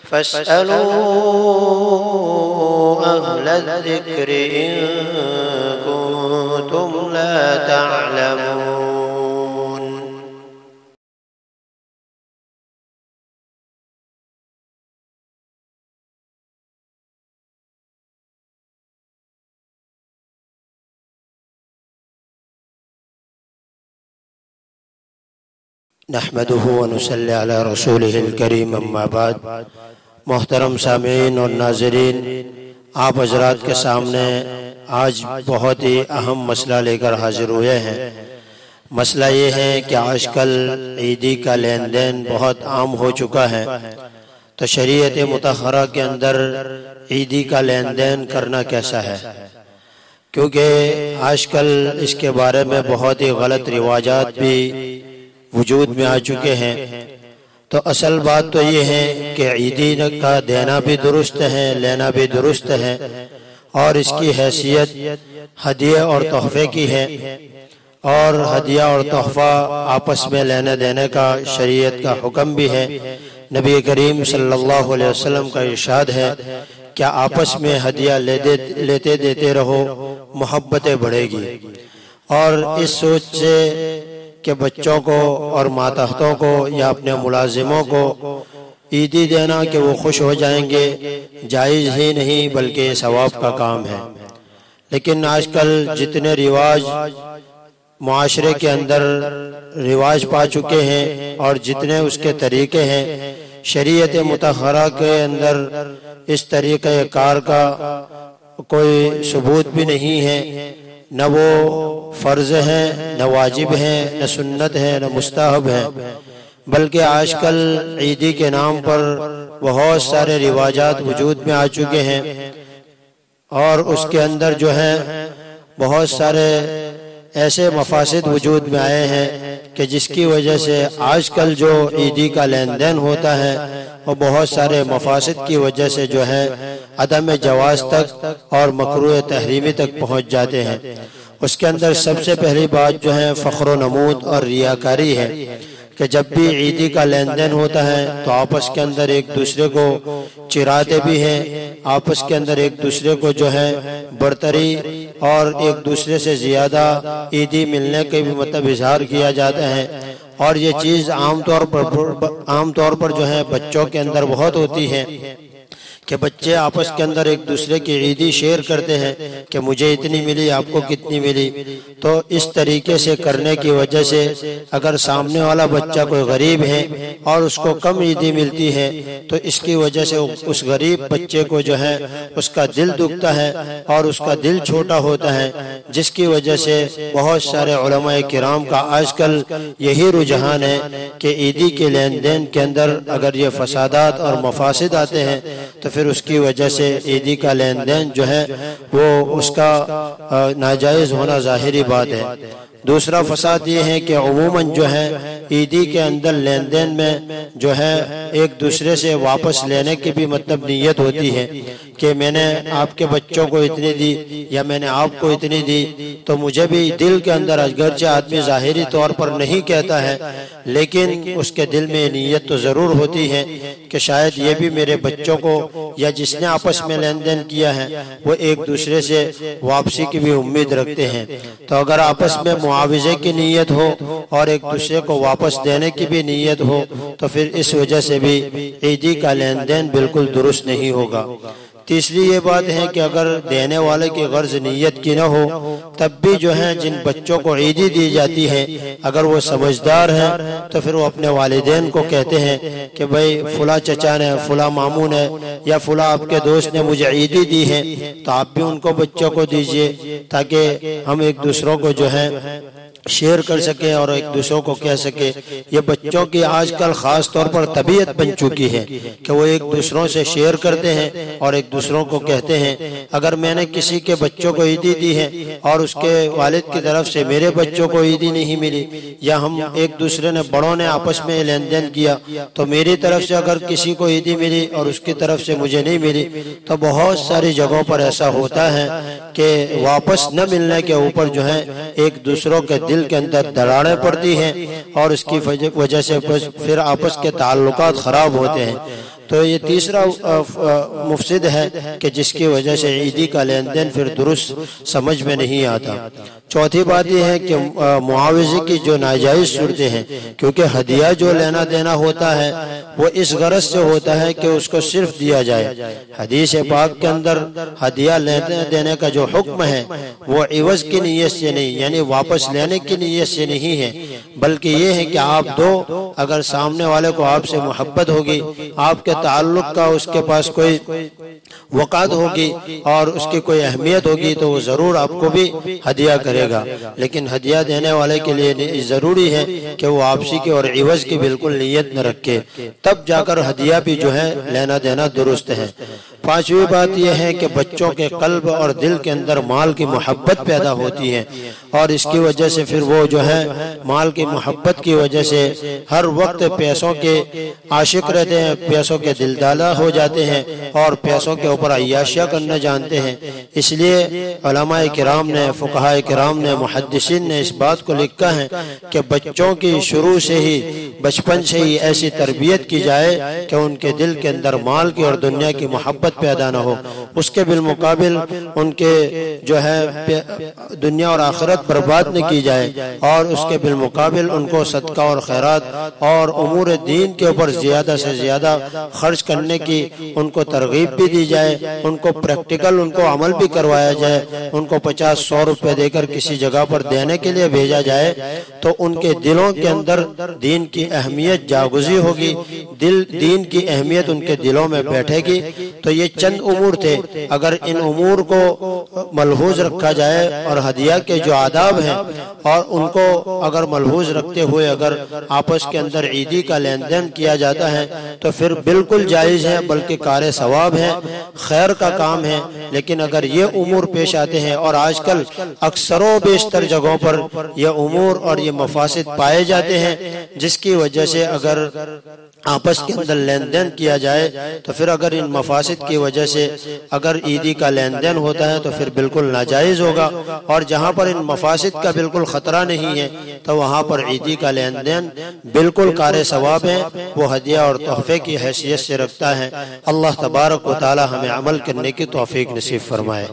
فاسألوا أهل الذكر إن كنتم لا تعلمون۔ نحمده ونصلی علی رسولہ الکریم، اما بعد۔ محترم سامعین اور ناظرین، آپ حضرات کے سامنے آج بہت ہی اہم مسئلہ لے کر حاضر ہوئے ہیں۔ مسئلہ یہ ہے کہ آج کل عیدی کا لین دین بہت عام ہو چکا ہے، تو شریعت مطہرہ کے اندر عیدی کا لین دین کرنا کیسا ہے؟ کیونکہ آج کل اس کے بارے میں بہت ہی غلط رواجات بھی وجود میں آ چکے ہیں۔ تو اصل بات تو یہ ہے کہ عیدی کا دینا بھی درست ہے، لینا بھی درست ہے، اور اس کی حیثیت ہدیہ اور تحفے کی ہے، اور ہدیہ اور تحفہ آپس میں لینے دینے کا شریعت کا حکم بھی ہے۔ نبی کریم صلی اللہ علیہ وسلم کا ارشاد ہے کہ آپس میں ہدیہ لیتے دیتے رہو، محبتیں بڑھے گی۔ اور اس سوچ سے کہ بچوں کو اور ماتحتوں کو یا اپنے ملازموں کو عیدی دینا کہ وہ خوش ہو جائیں گے، جائز ہی نہیں بلکہ ثواب کا کام ہے۔ لیکن آج کل جتنے رواج معاشرے کے اندر رواج پا چکے ہیں اور جتنے اس کے طریقے ہیں، شریعت مطہرہ کے اندر اس طریقہ کار کا کوئی ثبوت بھی نہیں ہے، نہ وہ فرض ہے، نہ واجب ہے، نہ سنت ہے، نہ مستحب ہے، بلکہ آج کل عیدی کے نام پر بہت سارے رواجات وجود میں آ چکے ہیں، اور اس کے اندر جو ہے بہت سارے ایسے مفاسد وجود میں آئے ہیں کہ جس کی وجہ سے آج کل جو عیدی کا لین دین ہوتا ہے وہ بہت سارے مفاسد کی وجہ سے جو ہے عدم جواز تک اور مکروہ تحریمی تک پہنچ جاتے ہیں۔ اس کے اندر سب سے پہلی بات جو ہے فخر و نمود اور ریاکاری ہے کہ جب بھی عیدی کا لین دین ہوتا ہے تو آپس کے اندر ایک دوسرے کو چراتے بھی ہیں، آپس کے اندر ایک دوسرے کو جو ہے برتری اور ایک دوسرے سے زیادہ عیدی ملنے کے بھی مطلب اظہار کیا جاتا ہے۔ اور یہ چیز عام طور پر جو ہے بچوں کے اندر بہت ہوتی ہے کہ بچے آپس کے اندر ایک دوسرے کی عیدی شیئر کرتے ہیں کہ مجھے اتنی ملی، آپ کو کتنی ملی۔ تو اس طریقے سے کرنے کی وجہ سے اگر سامنے والا بچہ کوئی غریب ہے اور اس کو کم عیدی ملتی ہے تو اس کی وجہ سے اس غریب بچے کو جو ہے اس کا دل دکھتا ہے اور اس کا دل چھوٹا ہوتا ہے، جس کی وجہ سے بہت سارے علماء کرام کا آج کل یہی رجحان ہے کہ عیدی کے لین دین کے اندر اگر یہ فسادات اور مفاسد آتے ہیں تو پھر اس کی وجہ سے عیدی کا لین دین جو ہے وہ اس کا ناجائز ہونا ظاہری بات ہے۔ دوسرا فساد یہ ہے کہ عموماً جو ہے عیدی کے اندر لین دین میں جو ہے ایک دوسرے سے واپس لینے کی بھی مطلب نیت ہوتی ہے کہ میں نے آپ کے بچوں کو اتنی دی یا میں نے آپ کو اتنی دی، تو مجھے بھی دل کے اندر اگرچہ آدمی ظاہری طور پر نہیں کہتا ہے لیکن اس کے دل میں نیت تو ضرور ہوتی ہے کہ شاید یہ بھی میرے بچوں کو یا جس نے آپس میں لین دین کیا ہے وہ ایک دوسرے سے واپسی کی بھی امید رکھتے ہیں۔ تو اگر آپس میں معاوضے کی نیت ہو اور ایک دوسرے کو واپس دینے کی بھی نیت ہو تو پھر اس وجہ سے بھی عیدی کا لین دین بالکل درست نہیں ہوگا۔ تیسری یہ بات ہے کہ اگر دینے والے کی غرض نیت کی نہ ہو تب بھی جو ہے جن بچوں کو عیدی دی جاتی ہے اگر وہ سمجھدار ہیں تو پھر وہ اپنے والدین کو کہتے ہیں کہ بھئی فلاں چچا نے، فلاں ماموں نے یا فلاں آپ کے دوست نے مجھے عیدی دی ہے تو آپ بھی ان کو بچوں کو دیجئے تاکہ ہم ایک دوسروں کو جو ہے شیئر کر سکیں اور ایک دوسروں کو کہہ سکیں۔ یہ بچوں کی آج کل خاص طور پر طبیعت بن چکی ہے کہ وہ ایک دوسروں سے شیئر کرتے ہیں اور ایک دوسروں کو کہتے ہیں۔ اگر میں نے کسی کے بچوں کو عیدی دی ہے اور اس کے والد کی طرف سے میرے بچوں کو عیدی نہیں ملی یا ہم ایک دوسرے نے بڑوں نے آپس میں لین دین کیا تو میری طرف سے اگر کسی کو عیدی ملی اور اس کی طرف سے مجھے نہیں ملی تو بہت ساری جگہوں پر ایسا ہوتا ہے کہ واپس نہ ملنے کے اوپر جو ہے ایک دوسروں کے دل کے اندر دراڑیں پڑتی ہیں اور اس کی وجہ سے پھر آپس کے تعلقات خراب ہوتے ہیں۔ تو یہ تیسرا مفسد ہے کہ جس کی وجہ سے عیدی کا لین دین پھر درست سمجھ میں نہیں آتا۔ چوتھی بات یہ ہے کہ معاوضے کی جو ناجائز صورتیں ہیں، کیونکہ ہدیہ جو لینا دینا ہوتا ہے وہ اس غرض سے ہوتا ہے کہ اس کو صرف دیا جائے۔ حدیث پاک کے اندر ہدیہ لینے دینے کا جو حکم ہے وہ عوض کی نیت سے نہیں، یعنی واپس لینے کی نیت سے نہیں ہے، بلکہ یہ ہے کہ آپ دو، اگر سامنے والے کو آپ سے محبت ہوگی، آپ کے تعلق کا اس کے پاس کوئی وقعت ہوگی اور اس کی کوئی اہمیت ہوگی تو وہ ضرور آپ کو بھی ہدیہ کرے گا۔ لیکن ہدیہ دینے والے کے لیے ضروری ہے کہ وہ واپسی کی اور عوض کی بالکل نیت نہ رکھے، تب جا کر ہدیہ بھی جو ہے لینا دینا درست ہے۔ پانچویں بات یہ ہے کہ بچوں کے قلب اور دل کے اندر مال کی محبت پیدا ہوتی ہے، اور اس کی وجہ سے پھر وہ جو ہے مال کی محبت کی وجہ سے ہر وقت پیسوں کے عاشق رہتے ہیں، پیسوں کے دلدادہ ہو جاتے ہیں اور پیسوں کے اوپر عیاشیاں کرنا جانتے ہیں۔ اس لیے علماء کرام نے، فقہاء کرام نے، محدثین نے اس بات کو لکھا ہے کہ بچوں کی شروع سے ہی، بچپن سے ہی ایسی تربیت کی جائے کہ ان کے دل کے اندر مال کی اور دنیا کی محبت پیدا نہ ہو، اس کے بالمقابل ان کے جو ہے دنیا اور آخرت برباد نہ کی جائے، اور اس کے بالمقابل ان کو صدقہ اور خیرات اور امور دین کے اوپر زیادہ سے زیادہ خرچ کرنے کی ان کو ترغیب بھی دی جائے، ان کو پریکٹیکل ان کو عمل بھی کروایا جائے، ان کو 50-100 روپے دے کر کسی جگہ پر دینے کے لیے بھیجا جائے، تو ان کے دلوں کے اندر دین کی اہمیت جاگزی ہوگی، دین کی اہمیت ان کے دلوں میں بیٹھے گی۔ تو یہ چند امور تھے، اگر ان امور کو ملحوظ رکھا جائے اور ہدیہ کے جو آداب ہیں اور ان کو اگر ملحوظ رکھتے ہوئے اگر آپس کے اندر عیدی کا لین دین کیا جاتا ہے تو پھر بالکل جائز ہے، بلکہ کار ثواب ہے، خیر کا کام ہے۔ لیکن اگر یہ امور پیش آتے ہیں، اور آج کل اکثر و بیشتر جگہوں پر یہ امور اور یہ مفاسد پائے جاتے ہیں، جس کی وجہ سے اگر آپس کے اندر لین دین کیا جائے تو پھر اگر ان مفاسد کی وجہ سے اگر عیدی کا لین دین ہوتا ہے تو پھر بالکل ناجائز ہوگا، اور جہاں پر ان مفاسد کا بالکل خطرہ نہیں ہے تو وہاں پر عیدی کا لین دین بالکل کار ثواب ہے، وہ ہدیہ اور تحفے کی حیثیت سے رکھتا ہے۔ اللہ تبارک و تعالی ہمیں عمل کرنے کی توفیق نصیب فرمائے۔